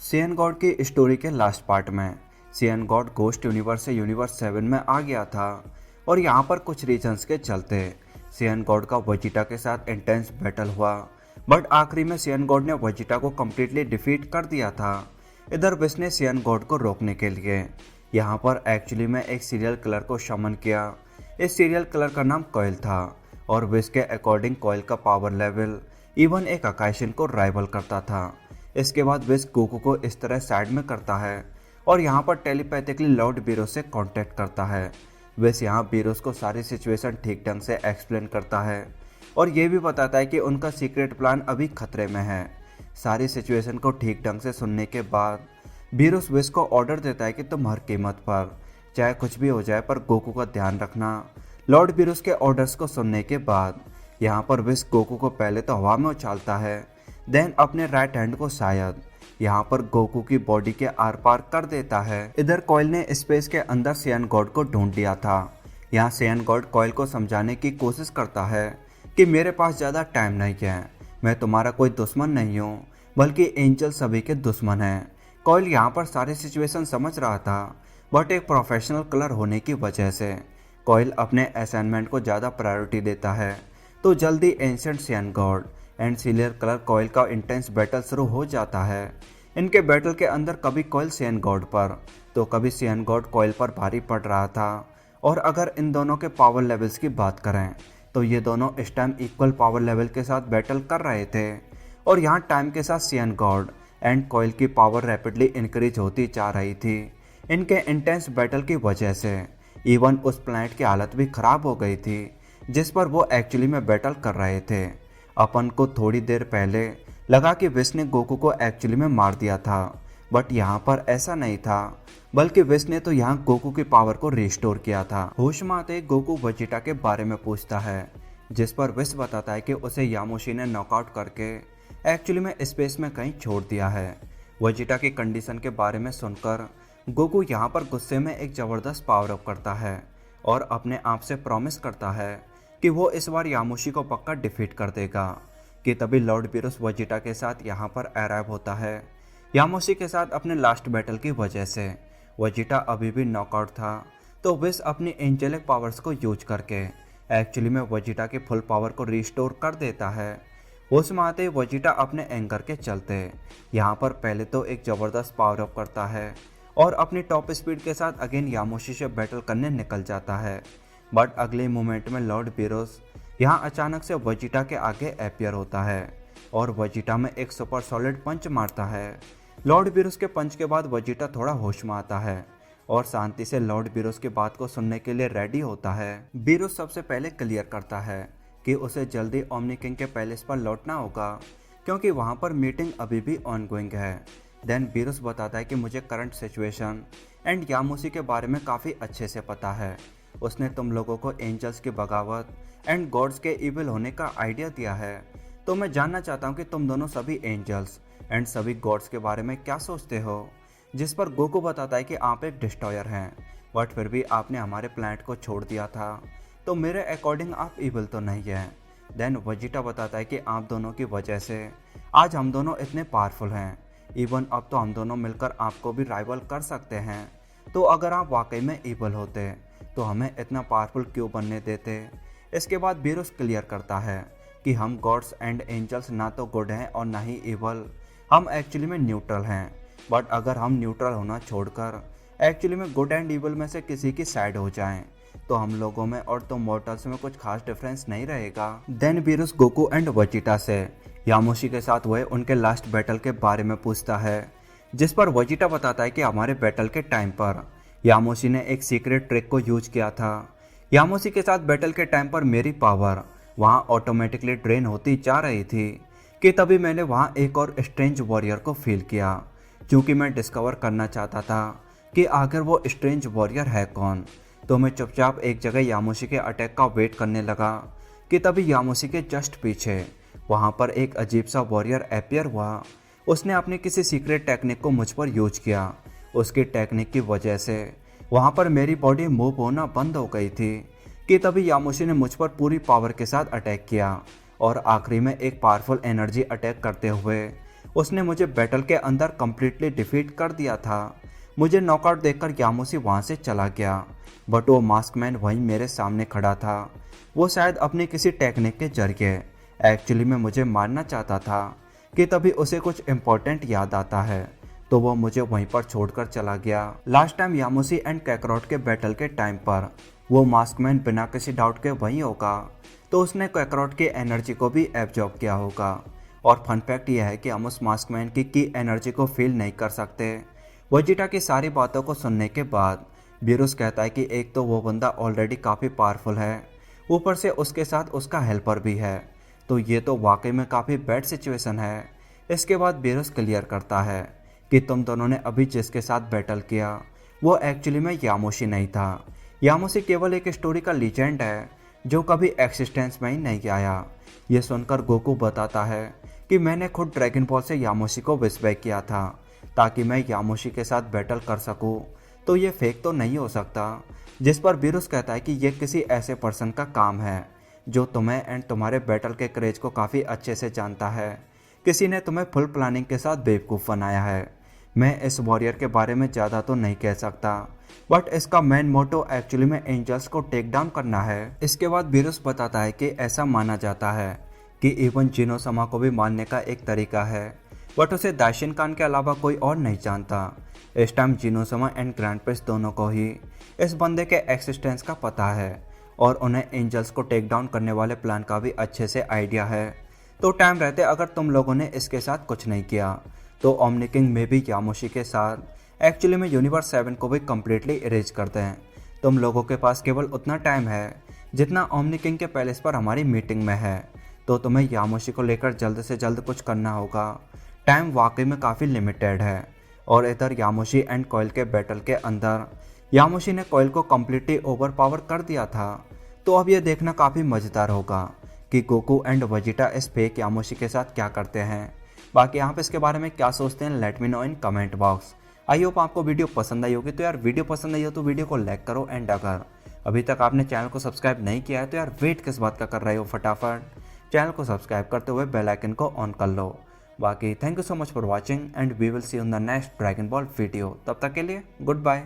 सियन God की story के last part में सियन गॉड गोस्ट यूनिवर्स से यूनिवर्स 7 में आ गया था और यहाँ पर कुछ रीजंस के चलते सियन गॉड का वेजिटा के साथ इंटेंस बैटल हुआ। बट आखिरी में सियन गॉड ने वेजिटा को कम्प्लीटली डिफीट कर दिया था। इधर विश ने सियन गॉड को रोकने के लिए यहाँ पर एक्चुअली में एक सीरियल किलर को समन किया। इस सीरियल किलर का नाम कॉयल था और विश के अकॉर्डिंग कॉयल का पावर लेवल इवन एक अकाशियन को राइवल करता था। इसके बाद विश गोकू को इस तरह साइड में करता है और यहाँ पर टेलीपैथिकली लॉर्ड बीरोस से कांटेक्ट करता है। विश यहाँ बीरोस को सारी सिचुएशन ठीक ढंग से एक्सप्लेन करता है और ये भी बताता है कि उनका सीक्रेट प्लान अभी खतरे में है। सारी सिचुएशन को ठीक ढंग से सुनने के बाद बीरोस विश को ऑर्डर देता है कि तुम हर कीमत पर चाहे कुछ भी हो जाए पर गोकू का ध्यान रखना। लॉर्ड बीरोस के ऑर्डर्स को सुनने के बाद यहाँ पर विश गोकू को पहले तो हवा में उछालता है, देन अपने राइट हैंड को शायद यहाँ पर गोकू की बॉडी के आर पार कर देता है। इधर कॉयल ने स्पेस के अंदर सियन गॉड को ढूंढ लिया था। यहाँ सियन गॉड कॉयल को समझाने की कोशिश करता है कि मेरे पास ज़्यादा टाइम नहीं है, मैं तुम्हारा कोई दुश्मन नहीं हूँ बल्कि एंजल सभी के दुश्मन हैं। कॉयल यहाँ पर सारी सिचुएशन समझ रहा था बट एक प्रोफेशनल किलर होने की वजह से कॉयल अपने असाइनमेंट को ज़्यादा प्रायोरिटी देता है। तो जल्दी एंशिएंट सियन गॉड एंड सीरियल किलर कॉयल का इंटेंस बैटल शुरू हो जाता है। इनके बैटल के अंदर कभी कॉयल सियन गॉड पर तो कभी सियन गॉड कॉयल पर भारी पड़ रहा था। और अगर इन दोनों के पावर लेवल्स की बात करें तो ये दोनों इस टाइम इक्वल पावर लेवल के साथ बैटल कर रहे थे और यहाँ टाइम के साथ सियन गॉड एंड कॉयल की पावर रैपिडली इंक्रीज होती जा रही थी। इनके इंटेंस बैटल की वजह से इवन उस प्लैनेट की हालत भी खराब हो गई थी जिस पर वो एक्चुअली में बैटल कर रहे थे। अपन को थोड़ी देर पहले लगा कि विश ने गोकू को एक्चुअली में मार दिया था बट यहाँ पर ऐसा नहीं था, बल्कि विश ने तो यहाँ गोकू की पावर को रिस्टोर किया था। होश में आते गोकू वेजिटा के बारे में पूछता है जिस पर विश बताता है कि उसे यामोशी ने नॉकआउट करके एक्चुअली में स्पेस में कहीं छोड़ दिया है। वेजिटा की कंडीशन के बारे में सुनकर गोकू यहाँ पर गुस्से में एक ज़बरदस्त पावर अप करता है और अपने आप से प्रॉमिस करता है कि वो इस बार यामोशी को पक्का डिफीट कर देगा। कि तभी लॉर्ड बीरोस वेजिटा के साथ यहाँ पर अराइव होता है यामोशी के साथ अपने लास्ट बैटल की वजह से। वेजिटा अभी भी नॉकआउट था तो विश अपनी एंजेलिक पावर्स को यूज करके एक्चुअली में वेजिटा की फुल पावर को रिस्टोर कर देता है। होश में आते वेजिटा अपने एंकर के चलते यहाँ पर पहले तो एक ज़बरदस्त पावर अप करता है और अपनी टॉप स्पीड के साथ अगेन यामोशी से बैटल करने निकल जाता है। बट अगले मोमेंट में लॉर्ड बीरोस यहाँ अचानक से वेजिटा के आगे अपीयर होता है और वेजिटा में एक सुपर सॉलिड पंच मारता है। लॉर्ड बीरोस के पंच के बाद वेजिटा थोड़ा होश में आता है और शांति से लॉर्ड बीरोस की बात को सुनने के लिए रेडी होता है। बीरोस सबसे पहले क्लियर करता है कि उसे जल्दी ओमनी किंग के पैलेस पर लौटना होगा क्योंकि वहाँ पर मीटिंग अभी भी ऑनगोइंग है। देन बीरोस बताता है कि मुझे करंट सिचुएशन एंड यामोशी के बारे में काफ़ी अच्छे से पता है। उसने तुम लोगों को एंजल्स की बगावत एंड गॉड्स के इविल होने का आइडिया दिया है, तो मैं जानना चाहता हूँ कि तुम दोनों सभी एंजल्स एंड सभी गॉड्स के बारे में क्या सोचते हो। जिस पर गोकू बताता है कि आप एक डिस्ट्रॉयर हैं बट फिर भी आपने हमारे प्लैनेट को छोड़ दिया था, तो मेरे अकॉर्डिंग आप इविल तो नहीं हैं। देन वेजिटा बताता है कि आप दोनों की वजह से आज हम दोनों इतने पावरफुल हैं, इवन अब तो हम दोनों मिलकर आपको भी राइवल कर सकते हैं। तो अगर आप वाकई में इविल होते तो हमें इतना पावरफुल क्यों बनने देते। इसके बाद बीरोस क्लियर करता है कि हम गॉड्स एंड एंजल्स ना तो गुड हैं और ना ही इवल, हम एक्चुअली में न्यूट्रल हैं। बट अगर हम न्यूट्रल होना छोड़कर एक्चुअली में गुड एंड इवल में से किसी की साइड हो जाएं तो हम लोगों में और तो मॉर्टल्स में कुछ खास डिफरेंस नहीं रहेगा। देन बीरोस गोकू एंड वेजिटा से यामोशी के साथ हुए उनके लास्ट बैटल के बारे में पूछता है जिस पर वेजिटा बताता है कि हमारे बैटल के टाइम पर यामोशी ने एक सीक्रेट ट्रिक को यूज किया था। यामोशी के साथ बैटल के टाइम पर मेरी पावर वहाँ ऑटोमेटिकली ड्रेन होती जा रही थी कि तभी मैंने वहाँ एक और स्ट्रेंज वॉरियर को फील किया क्योंकि मैं डिस्कवर करना चाहता था कि आखिर वो स्ट्रेंज वॉरियर है कौन। तो मैं चुपचाप एक जगह यामोशी के अटैक का वेट करने लगा कि तभी यामोशी के जस्ट पीछे वहाँ पर एक अजीब सा वॉरियर अपीयर हुआ। उसने अपनी किसी सीक्रेट टेक्निक को मुझ पर यूज किया। उसकी टेक्निक की वजह से वहाँ पर मेरी बॉडी मूव होना बंद हो गई थी कि तभी यामोशी ने मुझ पर पूरी पावर के साथ अटैक किया और आखिरी में एक पावरफुल एनर्जी अटैक करते हुए उसने मुझे बैटल के अंदर कम्प्लीटली डिफीट कर दिया था। मुझे नॉकआउट देखकर यामोशी वहाँ से चला गया, बट वो मास्कमैन वहीं मेरे सामने खड़ा था। वो शायद अपनी किसी टेक्निक के जरिए एक्चुअली में मुझे मारना चाहता था कि तभी उसे कुछ इम्पोर्टेंट याद आता है, तो वो मुझे वहीं पर छोड़कर चला गया। लास्ट टाइम यामोशी एंड कैकरॉट के बैटल के टाइम पर वो मास्कमैन बिना किसी डाउट के वहीं होगा, तो उसने कैकरॉट की एनर्जी को भी एब्जॉर्ब किया होगा। और फन फैक्ट यह है कि हम उस मास्कमैन की एनर्जी को फील नहीं कर सकते। वेजिटा की सारी बातों को सुनने के बाद बीरूस कहता है कि एक तो वो बंदा ऑलरेडी काफ़ी पावरफुल है, ऊपर से उसके साथ उसका हेल्पर भी है, तो ये तो वाकई में काफ़ी बैड सिचुएशन है। इसके बाद बीरूस क्लियर करता है कि तुम दोनों ने अभी जिसके साथ बैटल किया वो एक्चुअली में यामोशी नहीं था। यामोशी केवल एक स्टोरी का लीजेंड है जो कभी एक्सिस्टेंस में ही नहीं आया। ये सुनकर गोकू बताता है कि मैंने खुद ड्रैगन बॉल से यामोशी को विश बैक किया था ताकि मैं यामोशी के साथ बैटल कर सकूं, तो ये फेक तो नहीं हो सकता। जिस पर बीरूस कहता है कि ये किसी ऐसे पर्सन का काम है जो तुम्हें एंड तुम्हारे बैटल के क्रेज को काफ़ी अच्छे से जानता है। किसी ने तुम्हें फुल प्लानिंग के साथ बेवकूफ़ बनाया है। मैं इस वॉरियर के बारे में ज़्यादा तो नहीं कह सकता, बट इसका मेन मोटो एक्चुअली में एंजल्स को टेक डाउन करना है। इसके बाद बीरूस बताता है कि ऐसा माना जाता है कि इवन जिनोसमा को भी मारने का एक तरीका है, बट उसे दाशिन खान के अलावा कोई और नहीं जानता। इस टाइम जिनोसमा एंड ग्रैंड प्रिंस दोनों को ही इस बंदे के एक्सिस्टेंस का पता है और उन्हें एंजल्स को टेक डाउन करने वाले प्लान का भी अच्छे से आइडिया है। तो टाइम रहते अगर तुम लोगों ने इसके साथ कुछ नहीं किया तो ओमनी किंग में भी यामोशी के साथ एक्चुअली में यूनिवर्स 7 को भी कम्प्लीटली इरेज करते हैं। तुम लोगों के पास केवल उतना टाइम है जितना ओमनी किंग के पैलेस पर हमारी मीटिंग में है, तो तुम्हें यामोशी को लेकर जल्द से जल्द कुछ करना होगा। टाइम वाकई में काफ़ी लिमिटेड है। और इधर यामोशी एंड कॉयल के बैटल के अंदर यामोशी ने कॉयल को कम्प्लीटली ओवर पावर कर दिया था, तो अब ये देखना काफ़ी मज़ेदार होगा कि गोकू एंड वेजिटा इस फेक यामोशी के साथ क्या करते हैं। बाकी आप इसके बारे में क्या सोचते हैं, let me know in comment box. I hope आपको वीडियो पसंद आई होगी। तो यार वीडियो पसंद आई हो तो वीडियो को लाइक करो, एंड अगर अभी तक आपने चैनल को सब्सक्राइब नहीं किया है तो यार वेट किस बात का कर रहे हो, फटाफट चैनल को सब्सक्राइब करते हुए बेल आइकन को ऑन कर लो। बाकी thank you so much for watching and we will see in the next Dragon Ball video. तब तक के लिए गुड बाय।